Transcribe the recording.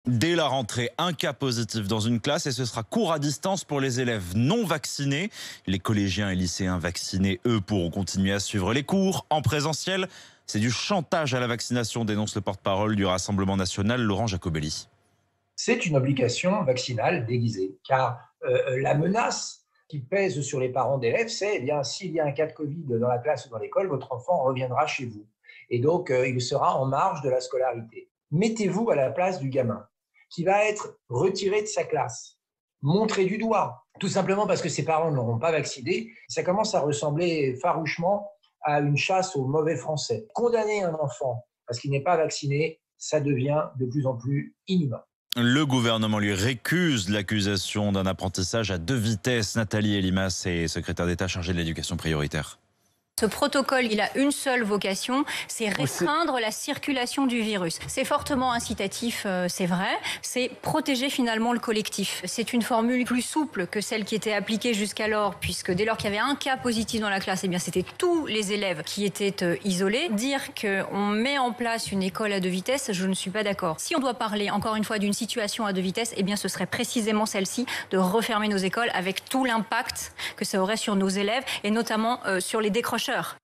Dès la rentrée, un cas positif dans une classe et ce sera cours à distance pour les élèves non vaccinés. Les collégiens et lycéens vaccinés, eux, pourront continuer à suivre les cours en présentiel. C'est du chantage à la vaccination, dénonce le porte-parole du Rassemblement national, Laurent Jacobelli. C'est une obligation vaccinale déguisée, car la menace qui pèse sur les parents d'élèves, c'est eh bien s'il y a un cas de Covid dans la classe ou dans l'école, votre enfant reviendra chez vous. Et donc, il sera en marge de la scolarité. Mettez-vous à la place du gamin qui va être retiré de sa classe, montré du doigt, tout simplement parce que ses parents ne l'auront pas vacciné. Ça commence à ressembler farouchement à une chasse aux mauvais Français. Condamner un enfant parce qu'il n'est pas vacciné, ça devient de plus en plus inhumain. Le gouvernement lui récuse l'accusation d'un apprentissage à deux vitesses. Nathalie Elimas est secrétaire d'État chargée de l'éducation prioritaire. Ce protocole, il a une seule vocation, c'est restreindre la circulation du virus. C'est fortement incitatif, c'est vrai, c'est protéger finalement le collectif. C'est une formule plus souple que celle qui était appliquée jusqu'alors, puisque dès lors qu'il y avait un cas positif dans la classe, eh bien c'était tous les élèves qui étaient isolés. Dire qu'on met en place une école à deux vitesses, je ne suis pas d'accord. Si on doit parler encore une fois d'une situation à deux vitesses, eh bien ce serait précisément celle-ci, de refermer nos écoles avec tout l'impact que ça aurait sur nos élèves et notamment sur les décrocheurs.